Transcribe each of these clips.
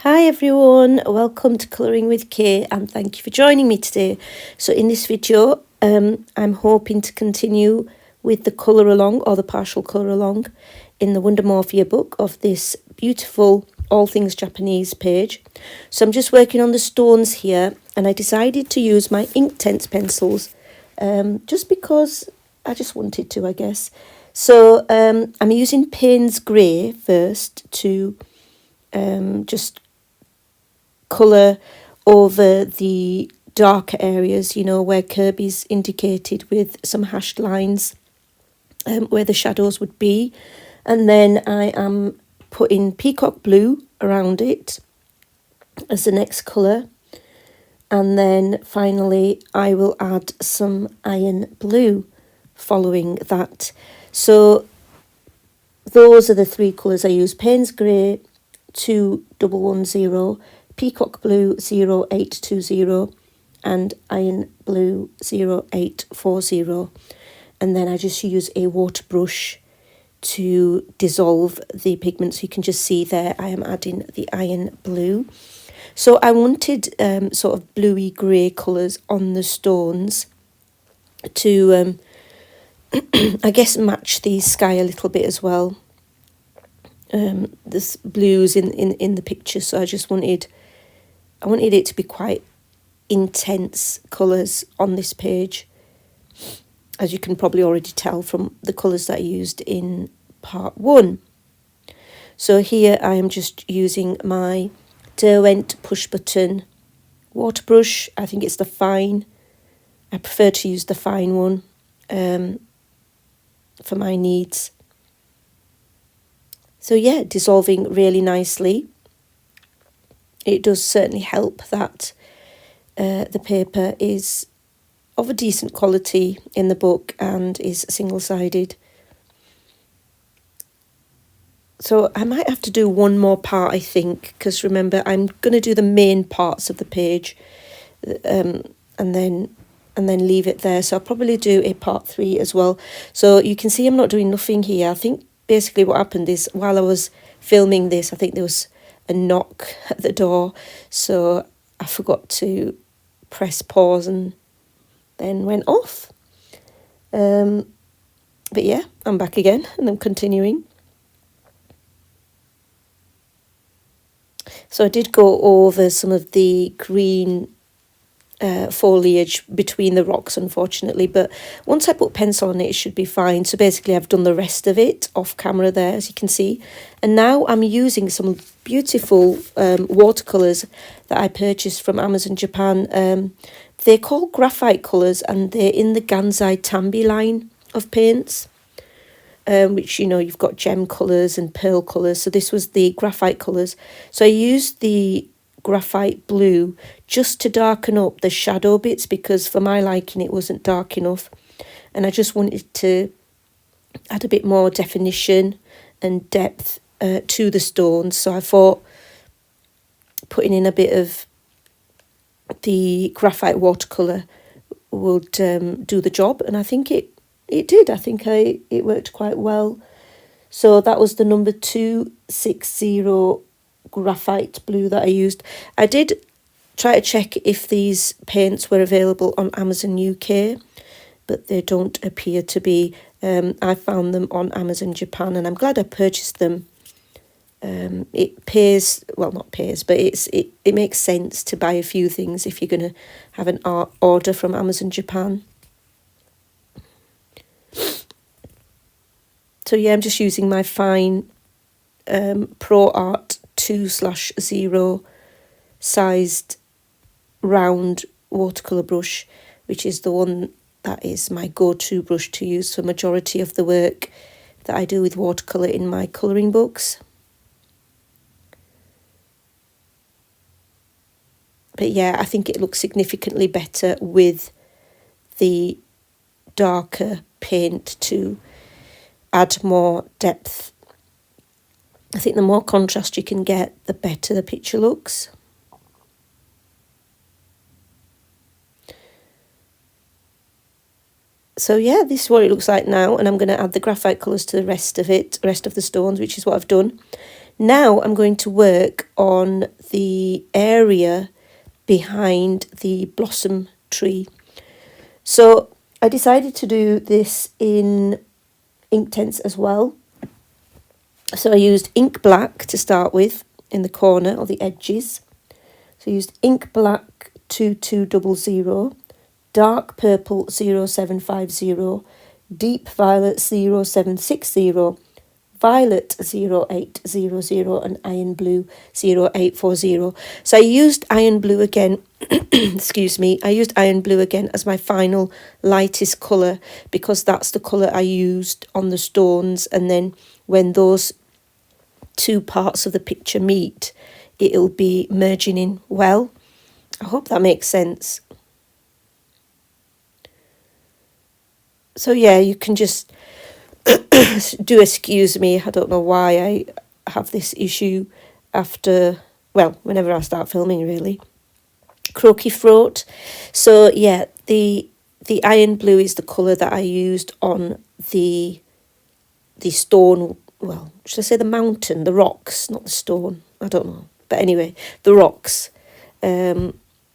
Hi everyone, welcome to Colouring with Kay and thank you for joining me today. So in this video I'm hoping to continue with the colour along or the partial colour along in the Wondermorphia book of this beautiful all things Japanese page. So I'm just working on the stones here and I decided to use my Inktense pencils just because I just wanted to, I guess. So I'm using Payne's Grey first to just colour over the darker areas, you know, where Kerby's indicated with some hashed lines where the shadows would be. And then I am putting Peacock blue around it as the next colour. And then finally I will add some iron blue following that. So those are the three colours I use: Payne's Grey 2110, Peacock Blue 0820 and Iron Blue 0840. And then I just use a water brush to dissolve the pigment. So you can just see there I am adding the iron blue. So I wanted sort of bluey grey colours on the stones to I guess match the sky a little bit as well. There's blues in the picture, so I wanted it to be quite intense colours on this page, as you can probably already tell from the colours that I used in part 1. So here I am just using my Derwent push button water brush. I think it's the fine. I prefer to use the fine one for my needs. So yeah, dissolving really nicely. It does certainly help that the paper is of a decent quality in the book and is single-sided. So I might have to do one more part, I think, because remember I'm going to do the main parts of the page and then leave it there. So I'll probably do a part 3 as well. So you can see I'm not doing nothing here. I think basically what happened is while I was filming this, I think there was a knock at the door, so I forgot to press pause and then went off. But yeah, I'm back again and I'm continuing. So I did go over some of the green foliage between the rocks, unfortunately, but once I put pencil on it, it should be fine. So basically I've done the rest of it off camera there, as you can see, and now I'm using some beautiful watercolours that I purchased from Amazon Japan. They're called Graphite colours and they're in the Gansai Tambi line of paints, which, you know, you've got gem colours and pearl colours. So this was the Graphite colours. So I used the Graphite blue just to darken up the shadow bits, because for my liking it wasn't dark enough and I just wanted to add a bit more definition and depth to the stones. So I thought putting in a bit of the Graphite watercolour would do the job, and I think it did. I think it worked quite well. So that was the number 260 Graphite blue that I used. I did try to check if these paints were available on Amazon UK, but they don't appear to be. I found them on Amazon Japan and I'm glad I purchased them. It pays, well, not pays, but it makes sense to buy a few things if you're going to have an order from Amazon Japan. So yeah, I'm just using my fine Pro Art 2/0 sized round watercolour brush, which is the one that is my go-to brush to use for majority of the work that I do with watercolour in my colouring books. But yeah, I think it looks significantly better with the darker paint to add more depth. I think the more contrast you can get, the better the picture looks. So yeah, this is what it looks like now, and I'm going to add the graphite colours to the rest of the stones, which is what I've done. Now I'm going to work on the area behind the blossom tree. So I decided to do this in Inktense as well. So I used ink black to start with in the corner or the edges. So I used ink black 2200, dark purple 0750, deep violet 0760, violet 0800 and iron blue 0840. So I used iron blue again, excuse me, I used iron blue again as my final lightest colour because that's the colour I used on the stones, and then when those two parts of the picture meet, it'll be merging in well. I hope that makes sense. So yeah, you can just do excuse me, I don't know why I have this issue after, well, whenever I start filming really. Croaky throat. So yeah, the iron blue is the colour that I used on the stone, well, should I say the mountain, the rocks, not the stone, I don't know. But anyway, the rocks, or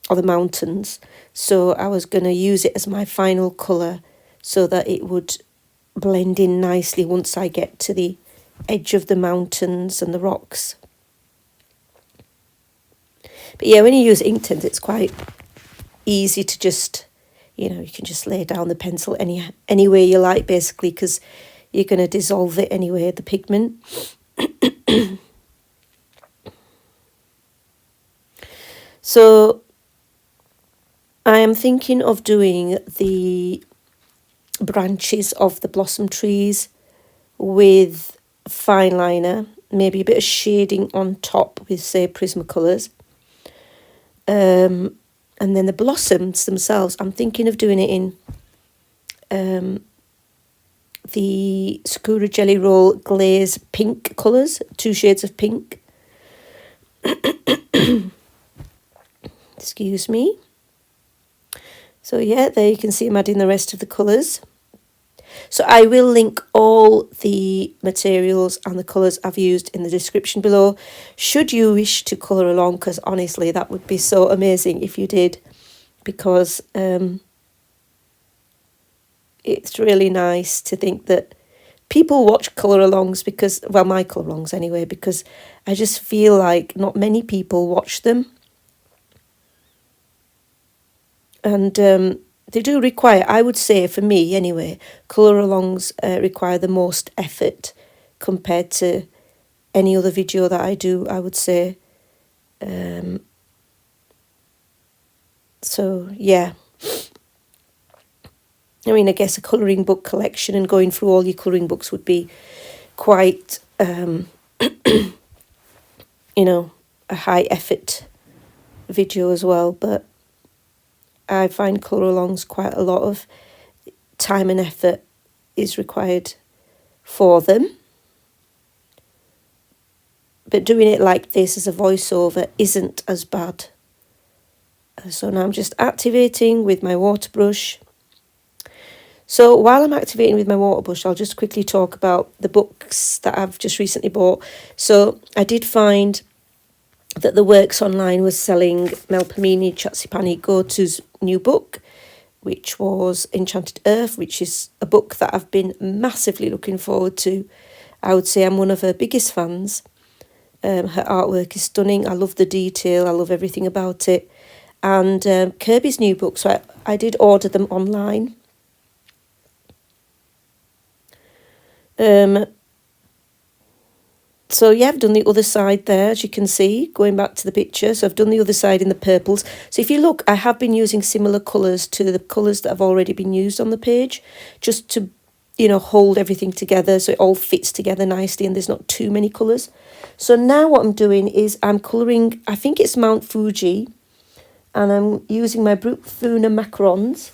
the mountains. So I was going to use it as my final colour so that it would blend in nicely once I get to the edge of the mountains and the rocks. But yeah, when you use Inktense, it's quite easy to just, you know, you can just lay down the pencil any way you like, basically, because you're going to dissolve it anyway, the pigment. So I am thinking of doing the branches of the blossom trees with fine liner, maybe a bit of shading on top with, say, Prismacolors. And then the blossoms themselves, I'm thinking of doing it in the Sakura Jelly Roll Glaze pink colours, 2 shades of pink. Excuse me. So yeah, there you can see I'm adding the rest of the colours. So I will link all the materials and the colours I've used in the description below, should you wish to colour along, because honestly that would be so amazing if you did, because it's really nice to think that people watch colour alongs because, well, my colour alongs anyway, because I just feel like not many people watch them. And they do require, I would say for me anyway, colour alongs require the most effort compared to any other video that I do, I would say. So yeah, I mean, I guess a colouring book collection and going through all your colouring books would be quite, you know, a high effort video as well, but I find colour alongs quite a lot of time and effort is required for them. But doing it like this as a voiceover isn't as bad. So now I'm just activating with my water brush. So while I'm activating with my water brush, I'll just quickly talk about the books that I've just recently bought. So I did find that the Works online was selling Melpomene Chatsipani Gotu's new book, which was Enchanted Earth, which is a book that I've been massively looking forward to. I would say I'm one of her biggest fans. Her artwork is stunning. I love the detail. I love everything about it. And Kerby's new book, so I did order them online. So yeah, I've done the other side there, as you can see, going back to the picture. So I've done the other side in the purples. So if you look, I have been using similar colours to the colours that have already been used on the page, just to, you know, hold everything together so it all fits together nicely and there's not too many colours. So now what I'm doing is I'm colouring, I think it's Mount Fuji, and I'm using my Brutfuner Macarons.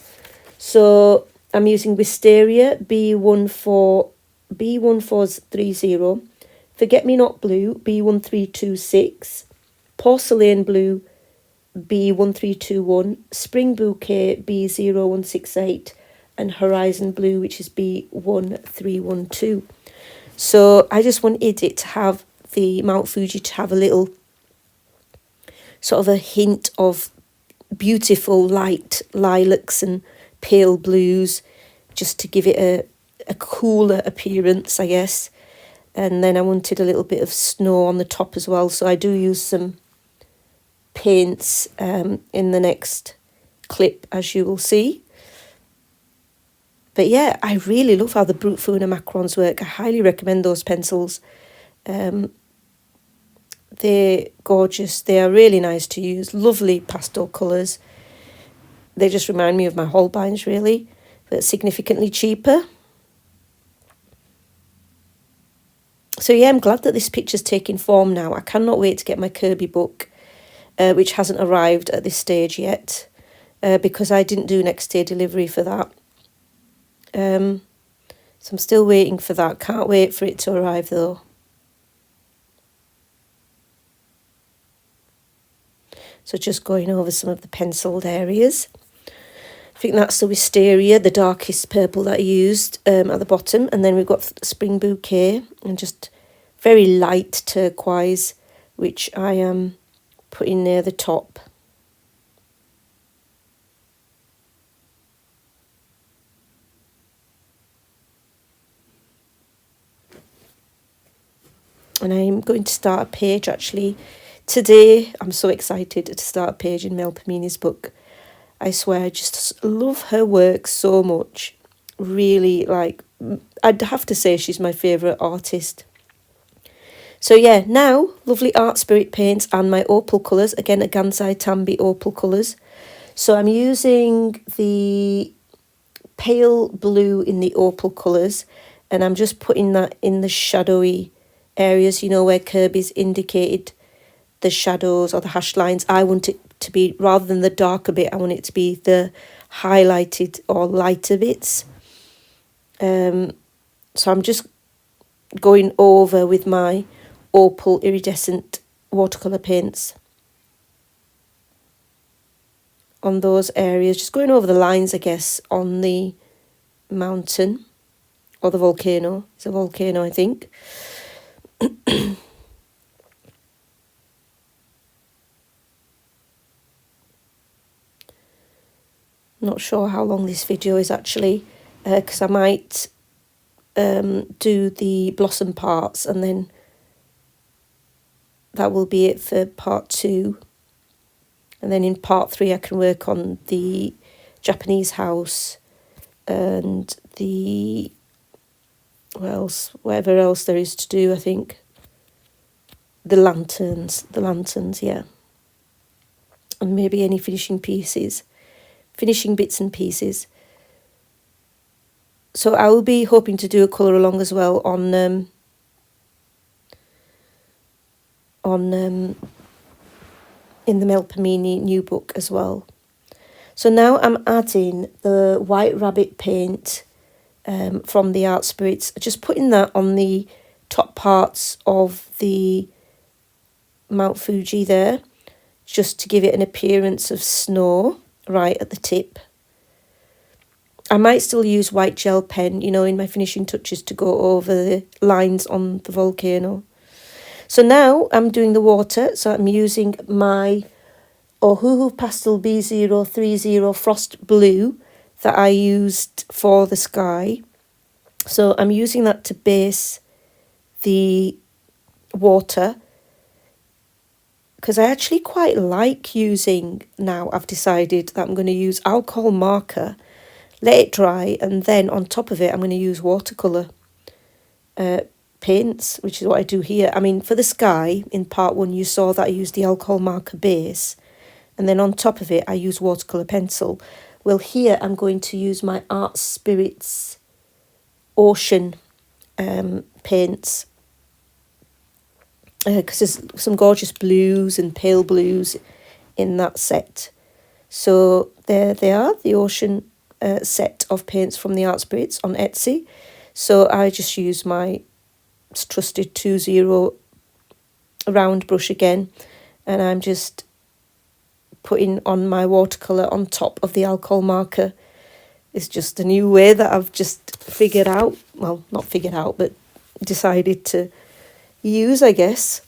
So I'm using Wisteria B1430, Forget Me Not Blue B1326, Porcelain Blue B1321, Spring Bouquet B0168, and Horizon Blue, which is B1312. So I just wanted it to have the Mount Fuji to have a little sort of a hint of beautiful light lilacs and pale blues, just to give it a cooler appearance, I guess. And then I wanted a little bit of snow on the top as well, so I do use some paints in the next clip, as you will see. But yeah, I really love how the Brutfuner Macarons work. I highly recommend those pencils. They're gorgeous. They are really nice to use. Lovely pastel colours. They just remind me of my Holbeins, really, but significantly cheaper. So yeah, I'm glad that this picture's taking form now. I cannot wait to get my Kerby book, which hasn't arrived at this stage yet, because I didn't do next day delivery for that. So I'm still waiting for that. Can't wait for it to arrive though. So just going over some of the penciled areas. I think that's the Wisteria, the darkest purple that I used at the bottom. And then we've got Spring Bouquet and just very light turquoise, which I am putting near the top. And I'm going to start a page actually today. I'm so excited to start a page in Mel Pamini's book. I swear, I just love her work so much. Really, like, I'd have to say she's my favourite artist. So yeah, now, lovely Art Spirit paints and my opal colours. Again, a Gansai Tambi opal colours. So I'm using the pale blue in the opal colours, and I'm just putting that in the shadowy areas, you know, where Kerby's indicated the shadows or the hash lines. I want it to be, rather than the darker bit, I want it to be the highlighted or lighter bits. So I'm just going over with my opal iridescent watercolour paints on those areas, just going over the lines, I guess, on the mountain or the volcano. It's a volcano, I think. Not sure how long this video is actually, because I might do the blossom parts, and then that will be it for part 2. And then in part 3 I can work on the Japanese house and the, what else, whatever else there is to do, I think. The lanterns, yeah. And maybe any finishing bits and pieces. So I will be hoping to do a colour along as well on in the Mel Pamini new book as well. So now I'm adding the White Rabbit paint from the Art Spirits, just putting that on the top parts of the Mount Fuji there, just to give it an appearance of snow right at the tip. I might still use white gel pen, you know, in my finishing touches to go over the lines on the volcano. So now I'm doing the water, so I'm using my Ohuhu Pastel B1430 Frost Blue that I used for the sky. So I'm using that to base the water, because I actually quite like using, now I've decided that I'm going to use alcohol marker, let it dry, and then on top of it I'm going to use watercolour paints, which is what I do here. I mean, for the sky, in part 1 you saw that I used the alcohol marker base, and then on top of it I use watercolour pencil. Well, here I'm going to use my Art Spirits Ocean paints, because there's some gorgeous blues and pale blues in that set. So there they are, the Ocean set of paints from the Art Spirits on Etsy. So I just use my trusted 2-0 round brush again, and I'm just putting on my watercolour on top of the alcohol marker. It's just a new way that I've just figured out, well, not figured out, but decided to use, I guess.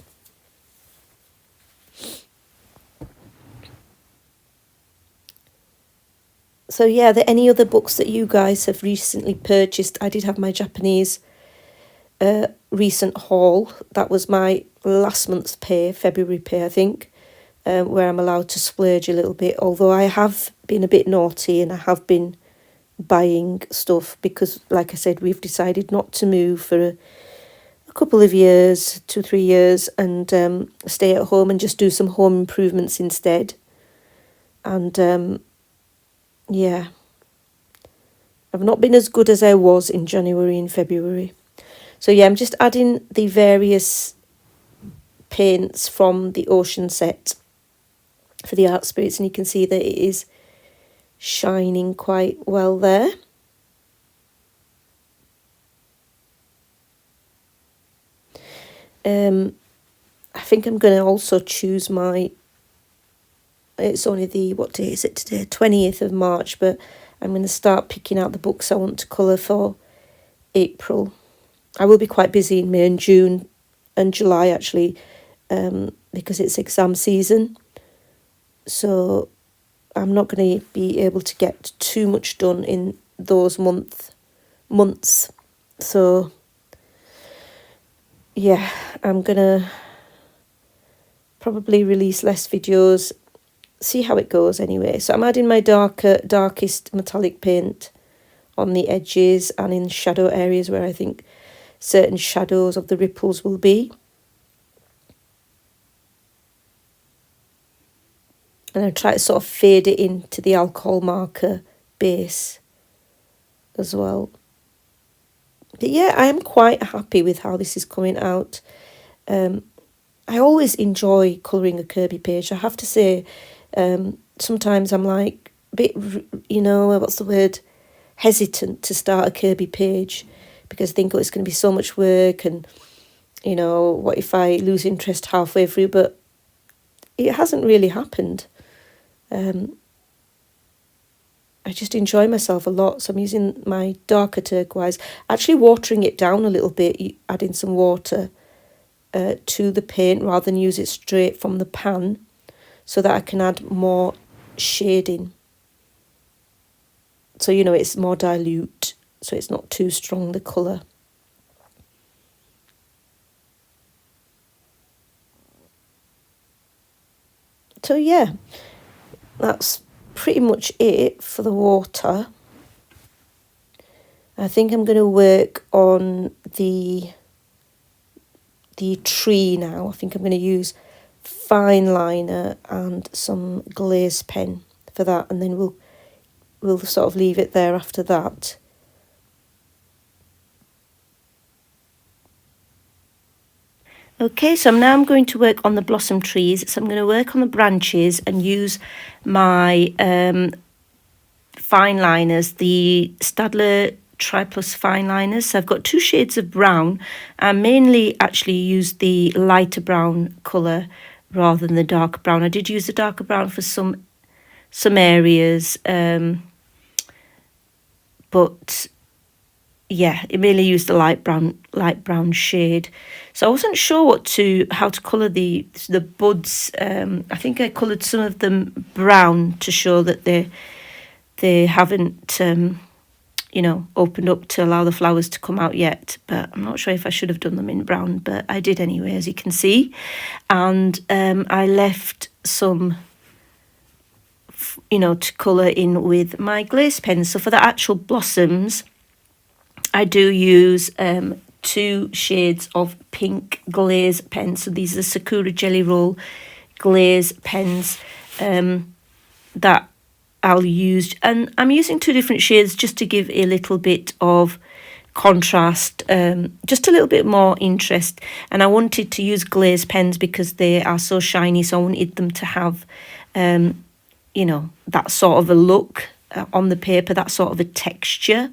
So yeah, are there any other books that you guys have recently purchased? I did have my Japanese recent haul. That was my last month's pay, February pay, I think, where I'm allowed to splurge a little bit. Although I have been a bit naughty and I have been buying stuff because, like I said, we've decided not to move for a couple of years, 2-3 years, and stay at home and just do some home improvements instead. And yeah, I've not been as good as I was in January and February. So yeah, I'm just adding the various paints from the ocean set for the art spirits, and you can see that it is shining quite well there. I think I'm going to also choose my, it's only the, what day is it today, 20th of March, but I'm going to start picking out the books I want to colour for April. I will be quite busy in May and June and July actually, because it's exam season, so I'm not going to be able to get too much done in those months. So yeah, I'm going to probably release less videos, see how it goes anyway. So I'm adding my darkest metallic paint on the edges and in shadow areas where I think certain shadows of the ripples will be. And I try to sort of fade it into the alcohol marker base as well. But yeah, I am quite happy with how this is coming out. I always enjoy colouring a Kerby page. I have to say, sometimes I'm like a bit, what's the word, hesitant to start a Kerby page because I think, oh, it's going to be so much work and, what if I lose interest halfway through? But it hasn't really happened. I just enjoy myself a lot. So I'm using my darker turquoise, actually watering it down a little bit, adding some water to the paint rather than use it straight from the pan so that I can add more shading. So, it's more dilute, so it's not too strong, the colour. So yeah, that's pretty much it for the water. I think I'm going to work on the tree now. I think I'm going to use fine liner and some glaze pen for that, and then we'll sort of leave it there after that. Okay, so now I'm going to work on the blossom trees. So I'm going to work on the branches and use my fine liners, the Staedtler Tri-Plus fine liners. So I've got 2 shades of brown. I mainly actually use the lighter brown colour rather than the darker brown. I did use the darker brown for some areas, but yeah, it mainly used the light brown shade. So I wasn't sure how to colour the buds. I think I coloured some of them brown to show that they haven't opened up to allow the flowers to come out yet, but I'm not sure if I should have done them in brown, but I did anyway, as you can see. And I left some to colour in with my glaze pen. So for the actual blossoms, I do use 2 shades of pink glaze pens. So these are Sakura Jelly Roll glaze pens that I'll use. And I'm using 2 different shades just to give a little bit of contrast, just a little bit more interest. And I wanted to use glaze pens because they are so shiny, so I wanted them to have, that sort of a look on the paper, that sort of a texture.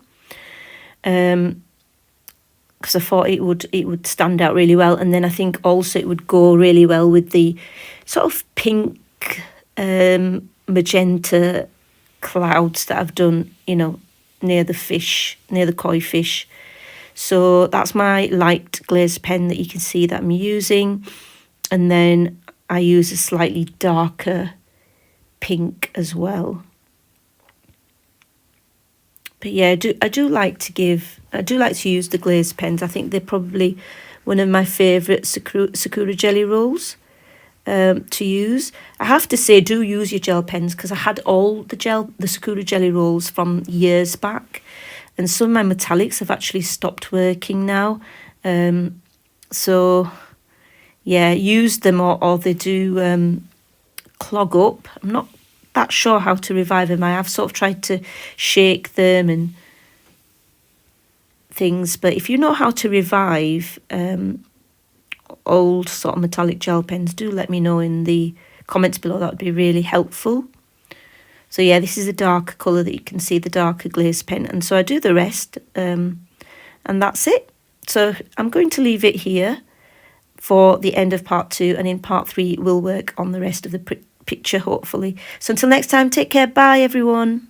Because I thought it would stand out really well, and then I think also it would go really well with the sort of pink magenta clouds that I've done, near the koi fish. So that's my light glazed pen that you can see that I'm using. And then I use a slightly darker pink as well. But yeah, I do like to use the glazed pens. I think they're probably one of my favourite Sakura jelly rolls to use. I have to say, do use your gel pens, because I had all the Sakura jelly rolls from years back, and some of my metallics have actually stopped working now. So yeah, use them, or they do clog up. I'm not that sure how to revive them. I have sort of tried to shake them and things, but if you know how to revive old sort of metallic gel pens, do let me know in the comments below. That would be really helpful. So yeah, this is a darker colour that you can see, the darker glaze pen, and so I do the rest, and that's it. So I'm going to leave it here for the end of part 2, and in part 3 we'll work on the rest of the picture, hopefully. So until next time, take care. Bye everyone.